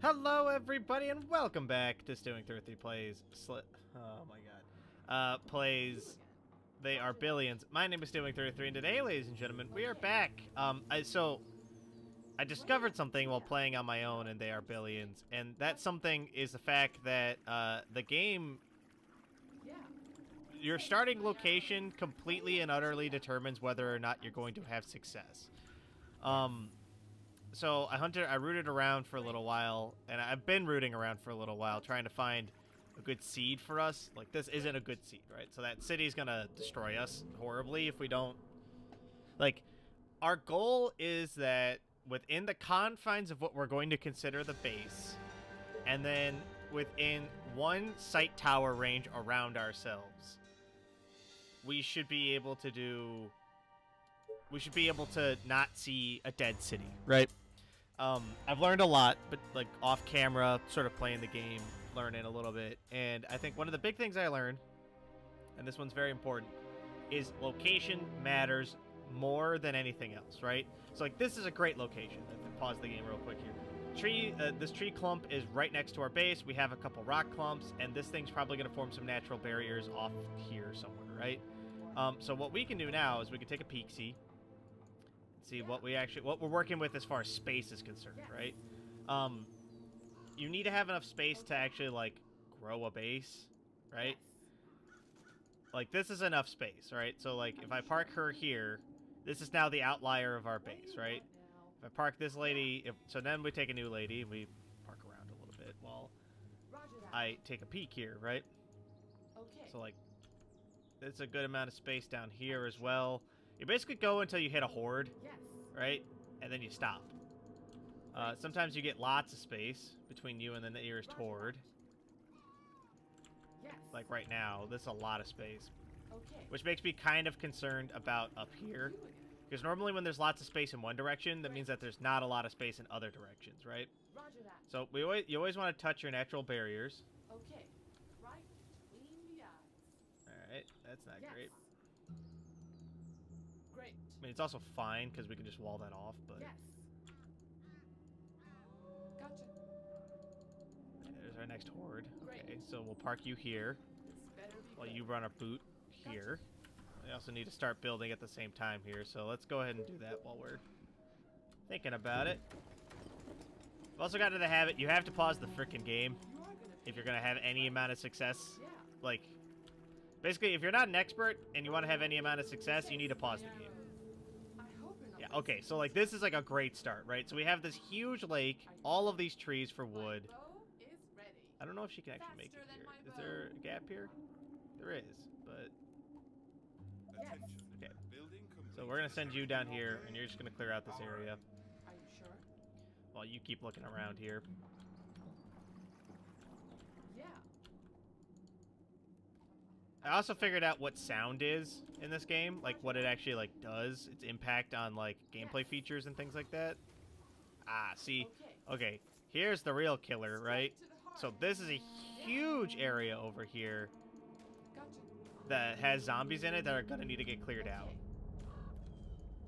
Hello, everybody, and welcome back to Stewing 33 Plays. Oh my god. Plays. They are billions. My name is Stewing 33, and today, ladies and gentlemen, we are back. I discovered something while playing on my own, and they are billions, and that something is the fact that the game. Your starting location completely and utterly determines whether or not you're going to have success. So I rooted around for a little while, and I've been rooting around for a little while, trying to find a good seed for us. Like, this isn't a good seed, right? So that city's gonna destroy us horribly if we don't... Like, our goal is that within the confines of what we're going to consider the base, and then within one sight tower range around ourselves, we should be able to do... We should be able to not see a dead city, right? I've learned a lot, but like off camera, sort of playing the game, learning a little bit. And I think one of the big things I learned, and this one's very important, is location matters more than anything else, right? So like this is a great location. Let me pause the game real quick here. This tree clump is right next to our base. We have a couple rock clumps, and this thing's probably going to form some natural barriers off here somewhere, right? So what we can do now is we can take a peek-see. See what we're working with as far as space is concerned, right? You need to have enough space to actually like grow a base, right? Like this is enough space, right? So like if I park her here, this is now the outlier of our base, right? If I park this lady, so then we take a new lady and we park around a little bit while I take a peek here, right? So like there's a good amount of space down here as well. You basically go until you hit a horde, right? And then you stop. Sometimes you get lots of space between you and the nearest horde. Like right now, this is a lot of space. Which makes me kind of concerned about up here. Because normally when there's lots of space in one direction, that means that there's not a lot of space in other directions, right? So you always want to touch your natural barriers. Alright, that's not great. Great. I mean, it's also fine, because we can just wall that off, but... Yes. Gotcha. There's our next horde. Great. Okay, so we'll park you here, while you run a boot here. We also need to start building at the same time here, so let's go ahead and do that while we're thinking about it. We've also got into the habit, you have to pause the frickin' game if you're going to have any amount of success. Like... Basically, if you're not an expert and you want to have any amount of success, you need to pause the game. Yeah, okay, so like this is like a great start, right? So we have this huge lake, all of these trees for wood. I don't know if she can actually make it here. Is there a gap here? There is, but... Okay. So we're going to send you down here, and you're just going to clear out this area. Are you sure? While you keep looking around here. Yeah. I also figured out what sound is in this game, like what it actually like does, its impact on like gameplay features and things like that. Ah, see, okay, here's the real killer, right? So this is a huge area over here that has zombies in it that are gonna need to get cleared out.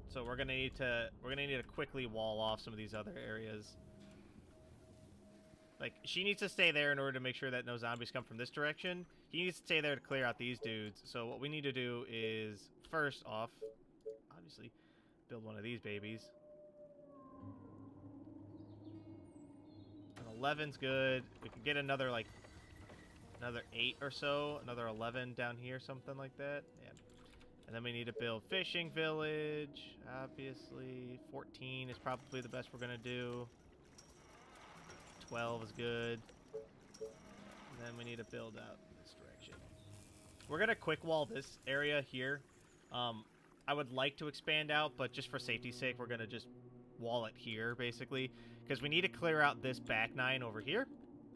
So we're gonna need to quickly wall off some of these other areas. Like, she needs to stay there in order to make sure that no zombies come from this direction. He needs to stay there to clear out these dudes. So what we need to do is, first off, obviously, build one of these babies. An 11's good. We can get another, like, another 8 or so. Another 11 down here, something like that. Yeah. And then we need to build fishing village, obviously. 14 is probably the best we're going to do. 12 is good. And then we need to build out in this direction. We're going to quick wall this area here. I would like to expand out, but just for safety's sake, we're going to just wall it here, basically. Because we need to clear out this back 9 over here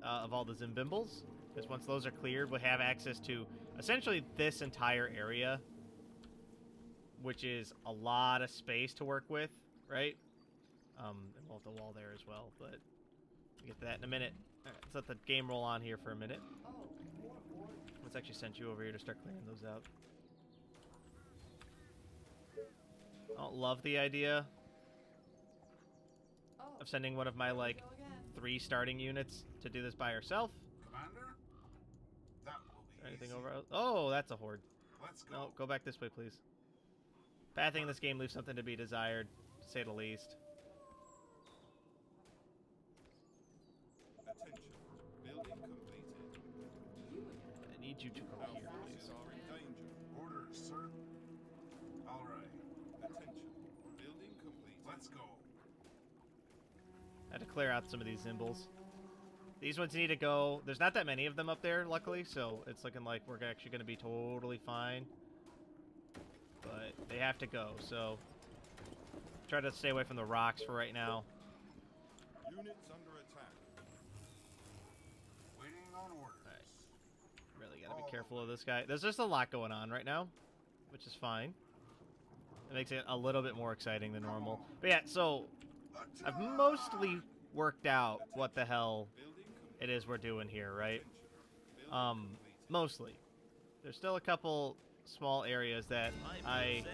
of all the Zimbimbles. Because once those are cleared, we'll have access to essentially this entire area. Which is a lot of space to work with, right? And we'll have the wall there as well, but... We'll get to that in a minute. Alright, let's let the game roll on here for a minute. Let's actually send you over here to start clearing those out. I don't love the idea of sending one of my, like, 3 starting units to do this by herself. Commander? That will be Anything easy. over? Oh, that's a horde. Let's go. No, go back this way, please. Pathing in this game leaves something to be desired, to say the least. Attention. Building completed. You again. I need you to go Our here, forces please. are in danger. Orders, sir. All right. Attention. Building completed. Let's go. I had to clear out some of these symbols. These ones need to go. There's not that many of them up there, luckily, so it's looking like we're actually going to be totally fine. But they have to go, so try to stay away from the rocks for right now. Units under attack. Waiting on orders. Alright. Really got to be careful of this guy. There's just a lot going on right now, which is fine. It makes it a little bit more exciting than normal. But yeah, so I've mostly worked out what the hell Building complete. it is we're doing here, right? Attention. Building completed. Mostly. There's still a couple small areas that I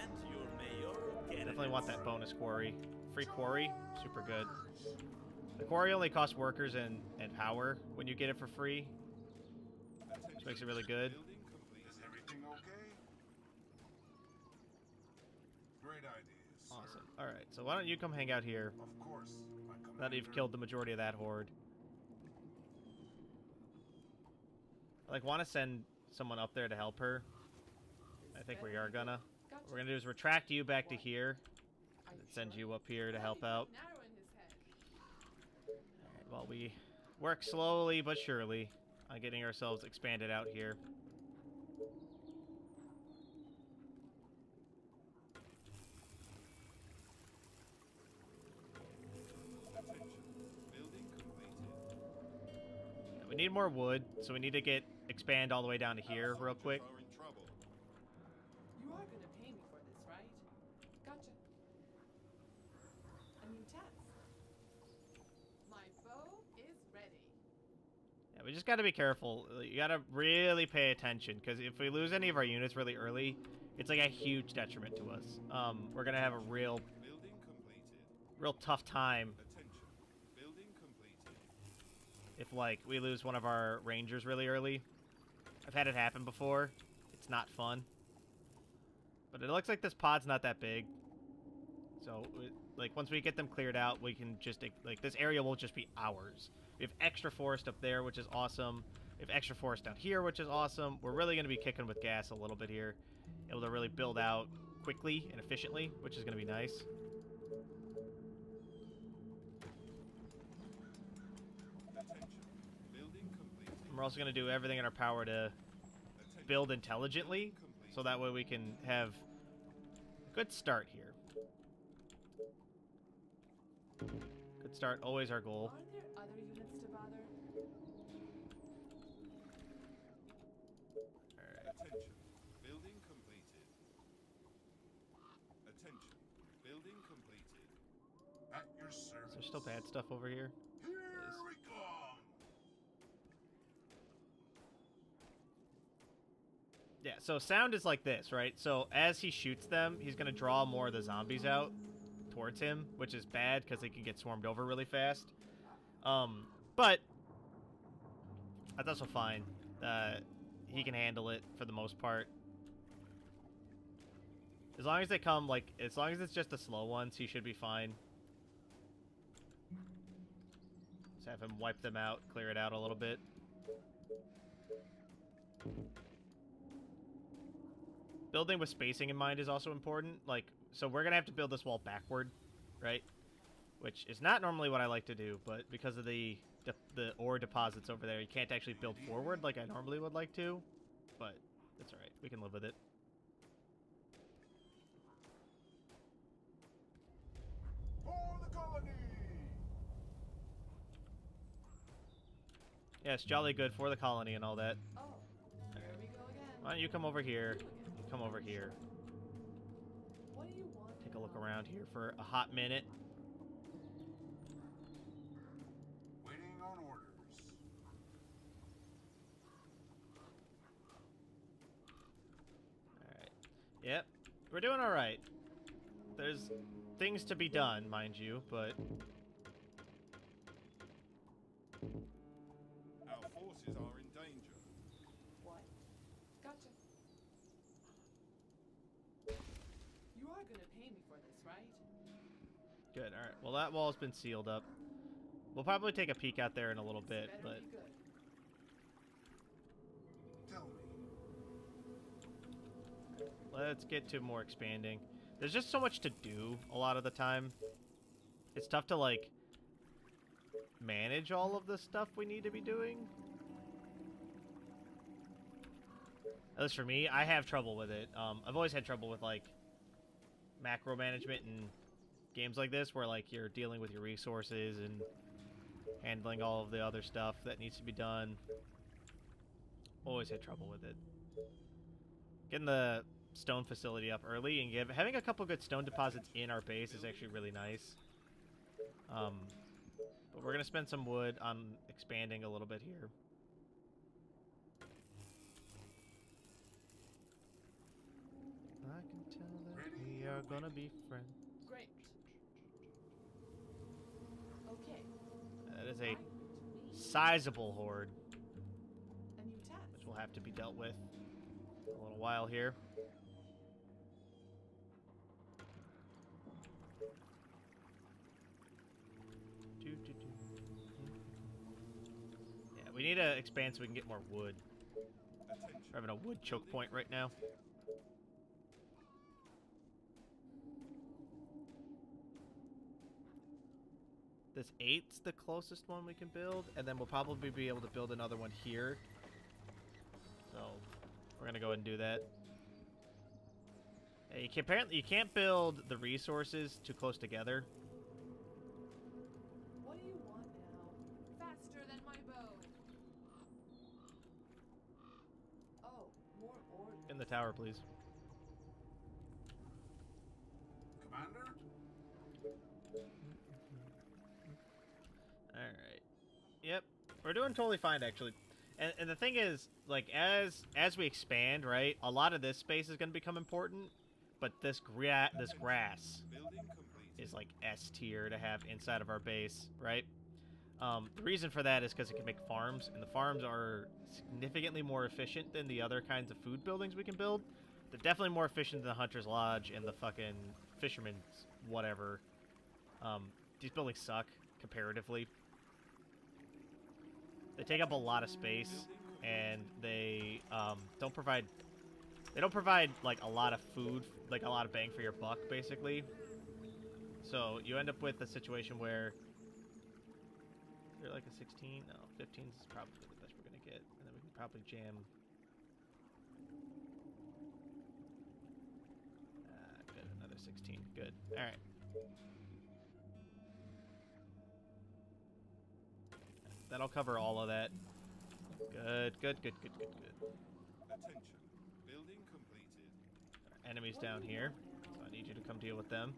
definitely want that bonus quarry. Free quarry, super good. The quarry only costs workers and power when you get it for free, which makes it really good. Building complete. Is everything okay? Great ideas, sir. Awesome. Alright, so why don't you come hang out here Of course, my commander. now that you've killed the majority of that horde. I want to send someone up there to help her. I think we are gonna. Gotcha. What we're gonna do is retract you back to here Are and you send sure? you up here to Why help do you out. keep narrowing his head? Alright, well, we work slowly but surely on getting ourselves expanded out here. Attention. Building completed. We need more wood, so we need to expand all the way down to here Our real quick. soldiers are in trouble. You are gonna pay me for this, right? Gotcha. A new test. My bow is ready. Yeah, we just got to be careful. You got to really pay attention, because if we lose any of our units really early, it's like a huge detriment to us. We're gonna have a real Building completed. tough time Attention. Building completed. if we lose one of our rangers really early. I've had it happen before. It's not fun. But it looks like this pod's not that big. So, once we get them cleared out, we can just, this area will just be ours. We have extra forest up there, which is awesome. We have extra forest down here, which is awesome. We're really going to be kicking with gas a little bit here. Able to really build out quickly and efficiently, which is going to be nice. Attention. Building completed. And we're also going to do everything in our power to Attention. build intelligently, so that way we can have a good start here. Good start, always our goal. Are there other units to bother? Alright. Attention. Building completed. Attention. Building completed. At your service. Is there still bad stuff over here? Here Yes. we come. Yeah, so sound is like this, right? So as he shoots them, he's going to draw more of the zombies out towards him, which is bad because they can get swarmed over really fast. But that's also fine. He can handle it for the most part. As long as they come, as long as it's just the slow ones, he should be fine. Just have him wipe them out, clear it out a little bit. Building with spacing in mind is also important. So we're going to have to build this wall backward, right? Which is not normally what I like to do, but because of the ore deposits over there, you can't actually build forward like I normally would like to. But that's alright. We can live with it. For the colony. Yes, jolly good for the colony and all that. Oh, here we go again. Why don't you come over here? You again. Come over here. What do you want? Take a look around here for a hot minute. Waiting on orders. Alright. Yep. We're doing alright. There's things to be done, mind you, but resources are in danger. What? Gotcha. You are gonna pay me for this, right? Good. All right. Well, that wall's been sealed up. We'll probably take a peek out there in a little bit, Better but be good. Tell me. let's get to more expanding. There's just so much to do a lot of the time. It's tough to, like, manage all of the stuff we need to be doing. At least for me, I have trouble with it. I've always had trouble with, like, macro management in games like this, where, like, you're dealing with your resources and handling all of the other stuff that needs to be done. Always had trouble with it. Getting the stone facility up early and having a couple good stone deposits in our base is actually really nice. But we're gonna spend some wood on expanding a little bit here. I can tell that we are gonna be friends. Great. Okay. That is I a need sizable horde, a new task. which will have to be dealt with in a little while here. Yeah, we need to expand so we can get more wood. Attention. We're having a wood choke point right now. This 8's the closest one we can build, and then we'll probably be able to build another one here. So we're gonna go ahead and do that. Hey, apparently you can't build the resources too close together. What do you want now? Faster than my bow. Oh, more orders. In the tower, please. Commander? Alright. Yep. We're doing totally fine, actually. And the thing is, like, as we expand, right, a lot of this space is going to become important, but this grass Building completed. is, like, S tier to have inside of our base, right? The reason for that is because it can make farms, and the farms are significantly more efficient than the other kinds of food buildings we can build. They're definitely more efficient than the Hunter's Lodge and the fucking Fisherman's whatever. These buildings suck, comparatively. They take up a lot of space, and they don't provide like a lot of food, like a lot of bang for your buck, basically. So you end up with a situation where you're like a 16, no, 15 is probably the best we're gonna get, and then we can probably jam. Good, another 16. Good. All right. That'll cover all of that. Good, good, good, good, good, good. Attention. Building completed. Enemies down here, so I need you to come deal with them.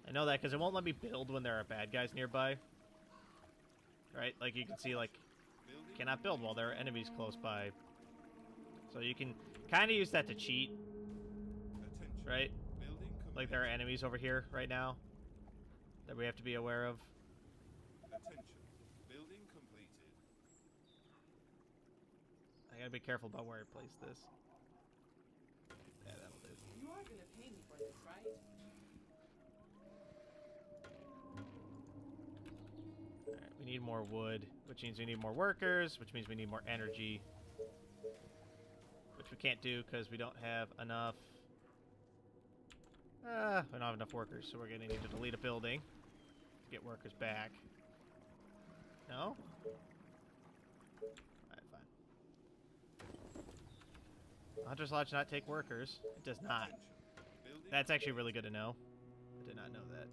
I know that because it won't let me build when there are bad guys nearby. Right? Like, you can see, like, cannot build while there are enemies close by. So you can kind of use that to cheat, Attention. right? Building completed. Like, there are enemies over here right now that we have to be aware of. Attention. Building completed. I gotta be careful about where I place this. Yeah, that'll do. You are gonna pay me for this, right? Alright, we need more wood, which means we need more workers, which means we need more energy. Which we can't do because we don't have enough... we don't have enough workers, so we're gonna need to delete a building to get workers back. No? Alright, fine. Hunter's Lodge not take workers. It does not. Building That's actually really good to know. I did not know that.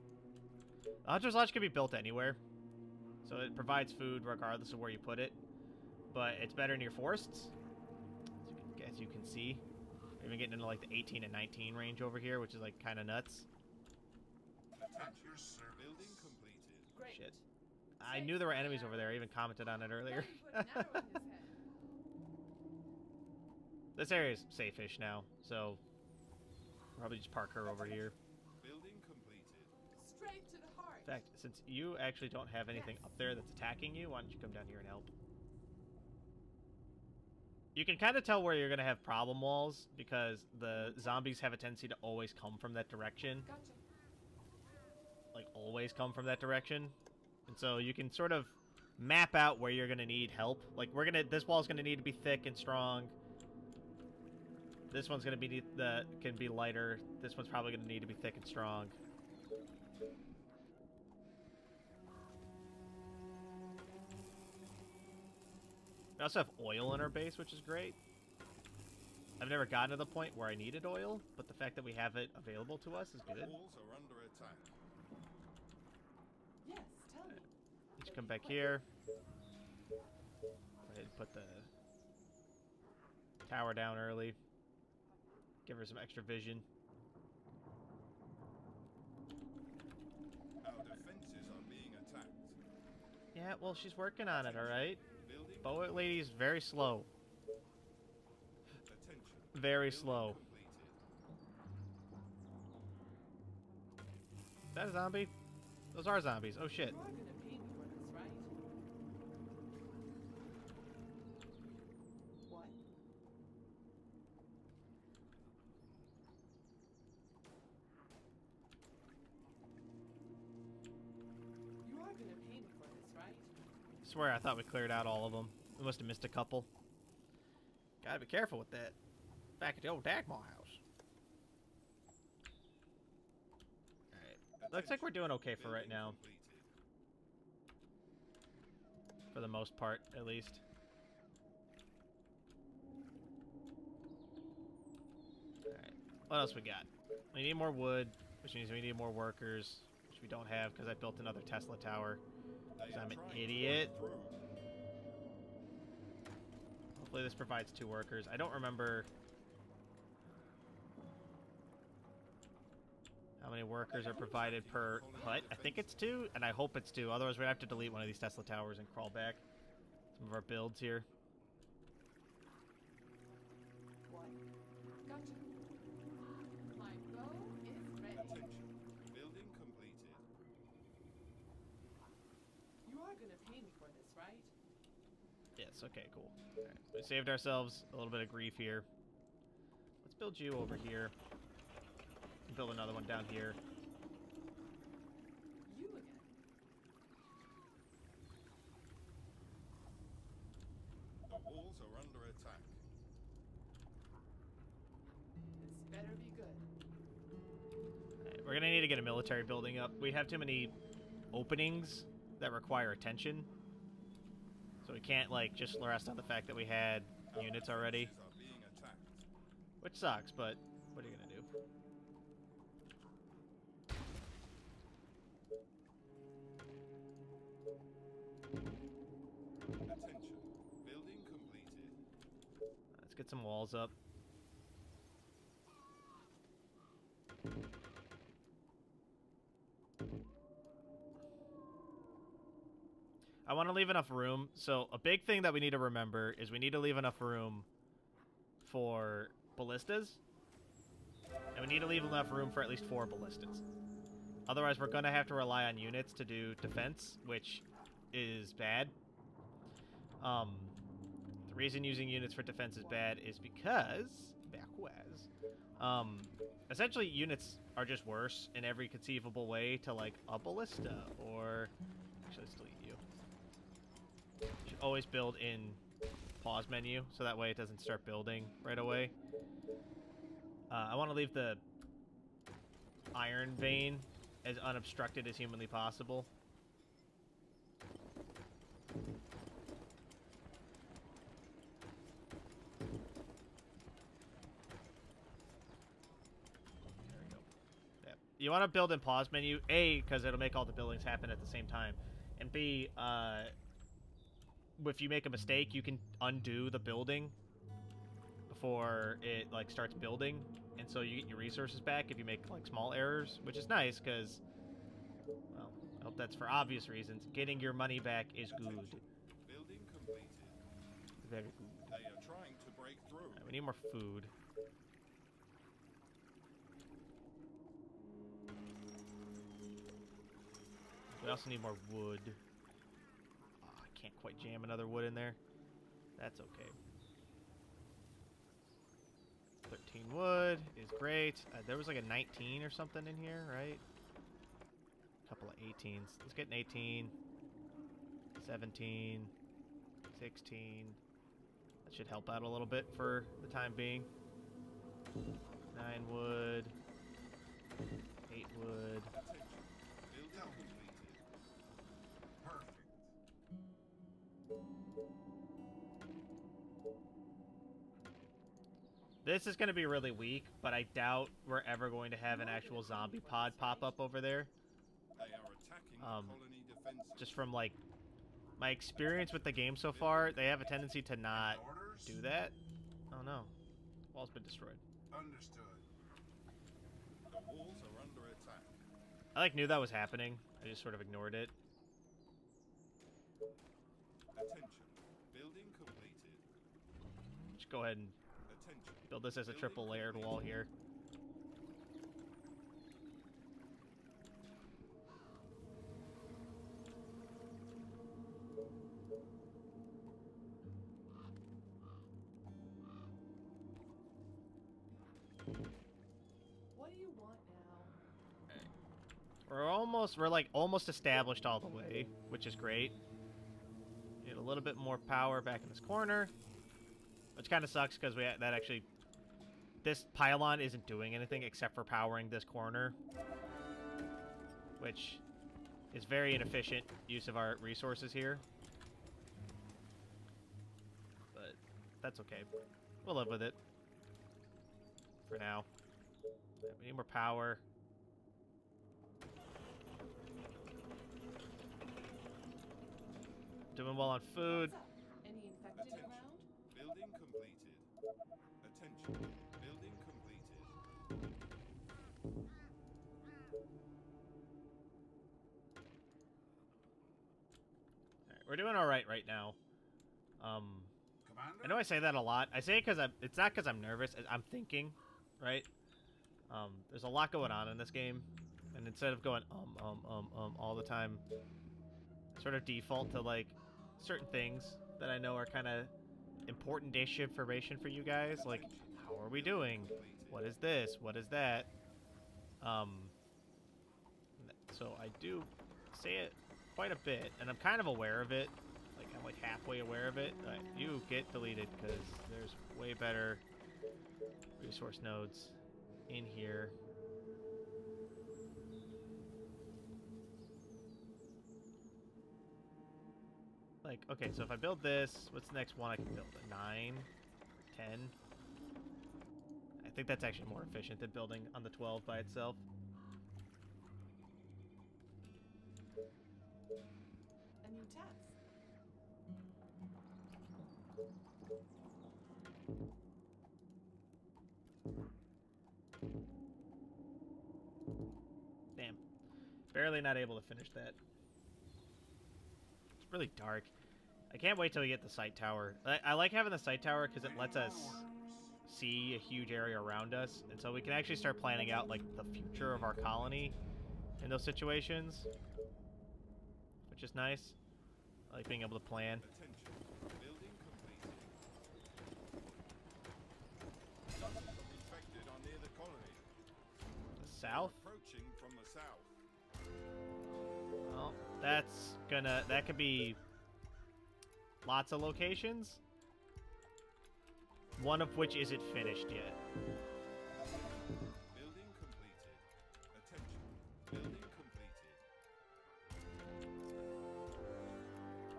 The Hunter's Lodge can be built anywhere. So it provides food regardless of where you put it. But it's better in your forests. As you can see. We're even getting into like the 18 and 19 range over here, which is like kind of nuts. At your service. Building completed. Great. Shit. I knew there were enemies over there. I even commented on it earlier. Let me put an arrow in his head. This area is safe-ish now, so probably just park her over here. Building completed. Straight to the heart. In fact, since you actually don't have anything up there that's attacking you, why don't you come down here and help? You can kind of tell where you're going to have problem walls because the zombies have a tendency to always come from that direction. Gotcha. Like, always come from that direction. And so you can sort of map out where you're going to need help. Like, this wall's going to need to be thick and strong. This one's going to be can be lighter. This one's probably going to need to be thick and strong. We also have oil in our base, which is great. I've never gotten to the point where I needed oil, but the fact that we have it available to us is The good. walls are under attack. Yes, tell me. You should come back here. Go ahead and put the tower down early. Give her some extra vision. Our defenses are being attacked. Yeah, well, she's working on it, alright? Building Boat lady's very slow. attention. Very Building slow. completed. Is that a zombie? Those are zombies. Oh, shit. You are gonna pay me for this, right? What? You are gonna pay me for this, right? I swear I thought we cleared out all of them. We must have missed a couple. Gotta be careful with that. Back at the old Dagmar house. Alright. Looks like we're doing okay for right Building now. completed. For the most part, at least. Alright. What else we got? We need more wood, which means we need more workers, which we don't have because I built another Tesla tower. They 'Cause are I'm an trying to idiot. break through. Hopefully this provides 2 workers. I don't remember how many workers are provided per hut. I think it's 2, and I hope it's 2. Otherwise, we'd have to delete one of these Tesla towers and crawl back. Some of our builds here. What? Gotcha. My bow is ready. Attention. Building completed. You are gonna pay me for this, right? Yes, okay, cool. Alright, we saved ourselves a little bit of grief here. Let's build you over here. And build another one down here. You again. The walls are under attack. This better be good. Alright, we're gonna need to get a military building up. We have too many openings that require attention. So we can't, like, just rest on the fact that we had Our units already. defenses are being attacked. Which sucks, but what are you gonna do? Attention. Building completed. Let's get some walls up. I want to leave enough room. So a big thing that we need to remember is we need to leave enough room for ballistas. And we need to leave enough room for at least 4 ballistas. Otherwise, we're going to have to rely on units to do defense, which is bad. The reason using units for defense is bad is because, essentially units are just worse in every conceivable way to, like, a ballista, or... Actually, let's delete you. Should always build in pause menu, so that way it doesn't start building right away. I want to leave the iron vein as unobstructed as humanly possible. There we go. Yeah. You want to build in pause menu, A, because it'll make all the buildings happen at the same time, and B, if you make a mistake, you can undo the building before it, like, starts building, and so you get your resources back if you make, like, small errors, which is nice, because, well, I hope that's for obvious reasons. Getting your money back is good. Building completed. Very good. They are trying to break through. Alright, we need more food. We also need more wood. Oh, I can't quite jam another wood in there. That's okay. 13 wood is great. There was like a 19 or something in here, right? A couple of 18s. Let's get an 18. 17. 16. That should help out a little bit for the time being. 9 wood. 8 wood. Attention. Building completed. Perfect. This is going to be really weak, but I doubt we're ever going to have an actual zombie pod pop up over there. They are attacking the Um, colony defenses. Just from, like, my experience with the game so far, they have a tendency to not Orders? do that. Oh no. Wall's been destroyed. Understood. The walls are under attack. I, like, knew that was happening. I just sort of ignored it. Attention. Building completed. Just go ahead and Attention. build this as a triple layered wall here. What do you want now? We're like almost established all the way, which is great. Need a little bit more power back in this corner, which kind of sucks because this pylon isn't doing anything except for powering this corner, which is very inefficient use of our resources here. But that's okay. We'll live with it for now. We need more power. Doing well on food. What's up? Any infected Attention. around? Building completed. Attention. Building completed. Alright, we're doing all right now. Commander? I know I say that a lot. I say it because it's not because I'm nervous. I'm thinking, right? There's a lot going on in this game, and instead of going all the time, I sort of default to like certain things that I know are kind of important-ish information for you guys, like how are we doing? What is this? What is that? So I do say it quite a bit, and I'm kind of aware of it. Like I'm like halfway aware of it. You get deleted because there's way better resource nodes in here. Like, okay, so if I build this, what's the next one I can build? A 9? 10? I think that's actually more efficient than building on the 12 by itself. A new task. Damn. Barely not able to finish that. It's really dark. I can't wait till we get the sight tower. I like having the sight tower because it lets us see a huge area around us, and so we can actually start planning out like the future of our colony in those situations, which is nice. I like being able to plan. Attention. Building completed. Infected are near the colony. The south? Approaching from the south. Well, that could be lots of locations, one of which isn't finished yet. Building completed. Attention. Building completed.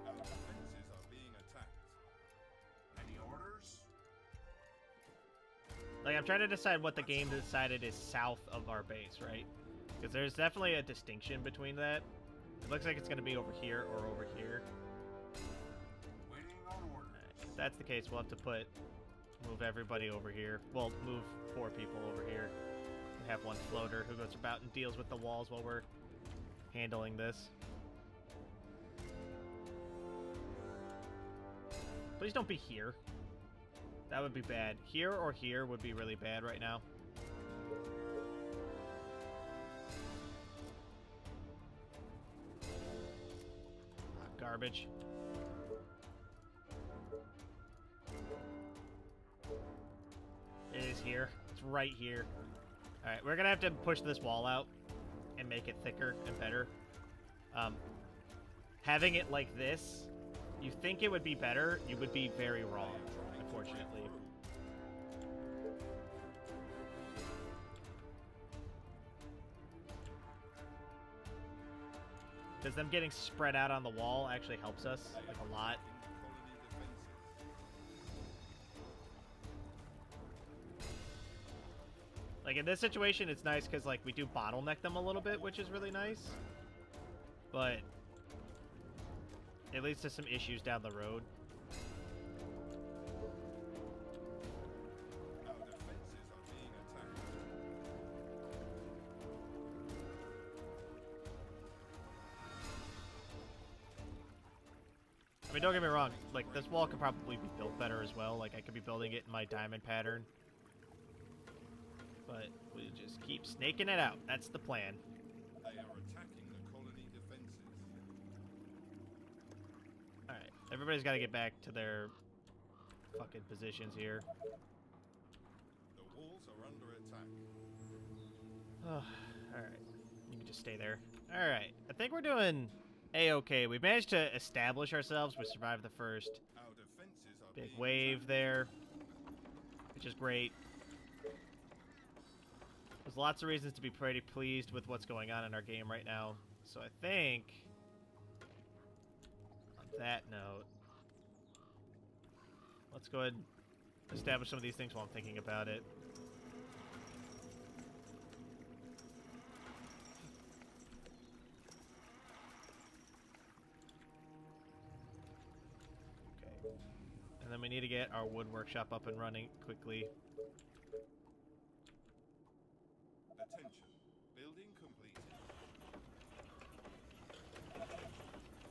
Our defenses are being attacked. Any orders? Like, I'm trying to decide what the game decided is south of our base, right? Because there's definitely a distinction between that. It looks like it's going to be over here or over here. Waiting on orders. Alright, if that's the case, we'll have to move everybody over here. Well, move 4 people over here. And have one floater who goes about and deals with the walls while we're handling this. Please don't be here. That would be bad. Here or here would be really bad right now. garbage. It is here. It's right here. Alright, we're gonna have to push this wall out and make it thicker and better. Having it like this, you think it would be better, you would be very wrong, unfortunately. Because them getting spread out on the wall actually helps us, like, a lot. Like, in this situation, it's nice because, like, we do bottleneck them a little bit, which is really nice. But it leads to some issues down the road. Our defenses are being attacked. I mean, don't get me wrong, like, this wall could probably be built better as well. Like, I could be building it in my diamond pattern. But we just keep snaking it out. That's the plan. They are attacking the colony defenses. Alright, everybody's got to get back to their fucking positions here. The walls are under attack. Oh, alright. You can just stay there. Alright, I think we're doing A-okay. We've managed to establish ourselves. We survived the first Our defenses are big being wave attacked. there, which is great. There's lots of reasons to be pretty pleased with what's going on in our game right now. So I think, on that note, let's go ahead and establish some of these things while I'm thinking about it. Okay. And then we need to get our wood workshop up and running quickly. Attention. Building completed.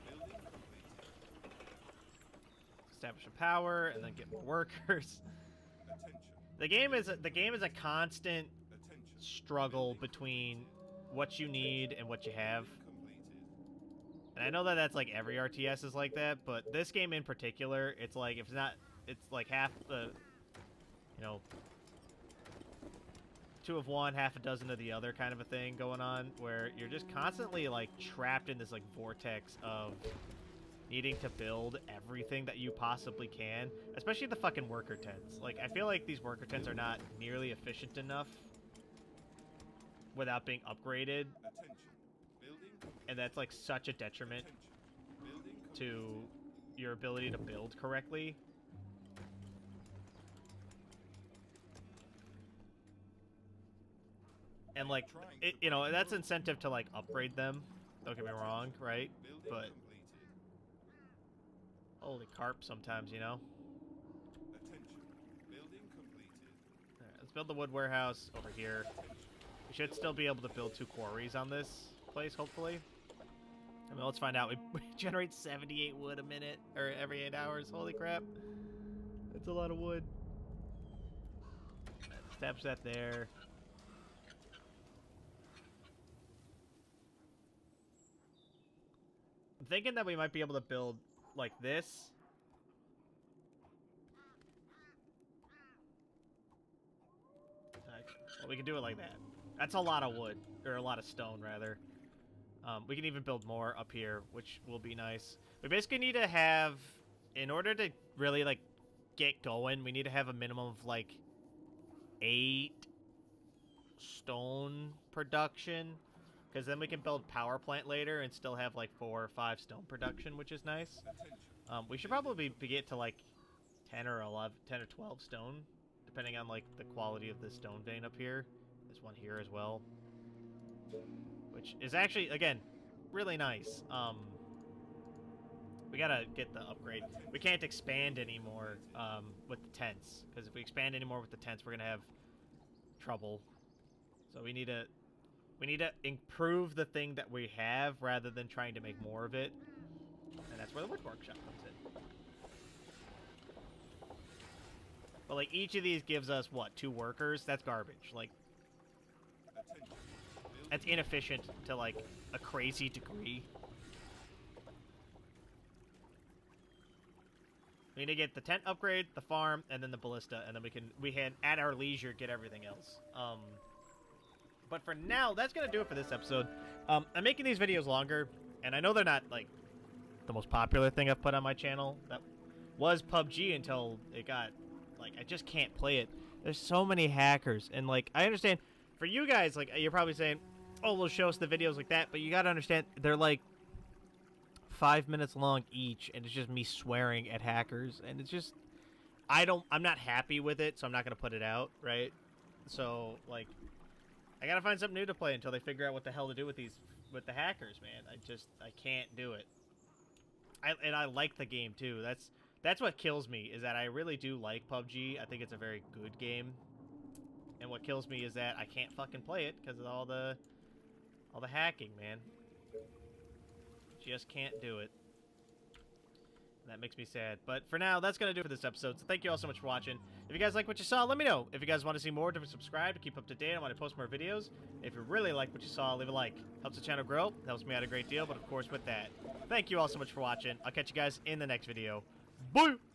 Building completed. Establish a power and then get more workers. Attention. The game is a constant Attention. struggle between what you need and what you have. Completed. And I know that that's like every RTS is like that, but this game in particular, it's like, if it's not, it's like half the, you know, 2 of one, half a dozen of the other kind of a thing going on, where you're just constantly like trapped in this like vortex of needing to build everything that you possibly can, especially the fucking worker tents. Like, I feel like these worker tents are not nearly efficient enough without being upgraded, Attention. Building complete. and that's like such a detriment Attention. Building complete. to your ability to build correctly. And like, it, you know, that's incentive to like upgrade them. Don't get me wrong, right? Building But completed. holy carp sometimes, you know. Attention. Building completed. All right, let's build the wood warehouse over here. We should still be able to build 2 quarries on this place, hopefully. I mean, let's find out. We generate 78 wood a minute, or every 8 hours. Holy crap. That's a lot of wood. Establish that there. I'm thinking that we might be able to build like this. Well, we can do it like that. That's a lot of wood, or a lot of stone, rather. We can even build more up here, which will be nice. We basically need to have, in order to really, like, get going, we need to have a minimum of, like, 8 stone production. Because then we can build power plant later and still have, like, 4 or 5 stone production, which is nice. Attention. We should probably get to, like, 10 or 12 stone, depending on, like, the quality of the stone vein up here. There's one here as well, which is actually, again, really nice. We gotta get the upgrade. We can't expand anymore with the tents, because if we expand anymore with the tents, we're gonna have trouble. So we need to improve the thing that we have rather than trying to make more of it, and that's where the wood workshop comes in. But like, each of these gives us what, 2 workers? That's garbage. Like, Attention. that's inefficient to like a crazy degree. We need to get the tent upgrade, the farm, and then the ballista, and then we can at our leisure get everything else. But for now, that's gonna do it for this episode. I'm making these videos longer, and I know they're not like the most popular thing I've put on my channel. That was PUBG until it got like I just can't play it. There's so many hackers, and like I understand for you guys, like you're probably saying, "Oh, we'll show us the videos like that," but you gotta understand they're like 5 minutes long each, and it's just me swearing at hackers, and it's just I'm not happy with it, so I'm not gonna put it out, right? So like I gotta find something new to play until they figure out what the hell to do with the hackers, man. I can't do it. I like the game too. That's what kills me, is that I really do like PUBG. I think it's a very good game. And what kills me is that I can't fucking play it because of all the hacking, man. Just can't do it. And that makes me sad. But for now, that's going to do it for this episode. So thank you all so much for watching. If you guys like what you saw, let me know. If you guys want to see more, don't subscribe to keep up to date. I want to post more videos. If you really like what you saw, leave a like. Helps the channel grow. Helps me out a great deal. But of course, with that, thank you all so much for watching. I'll catch you guys in the next video. Bye!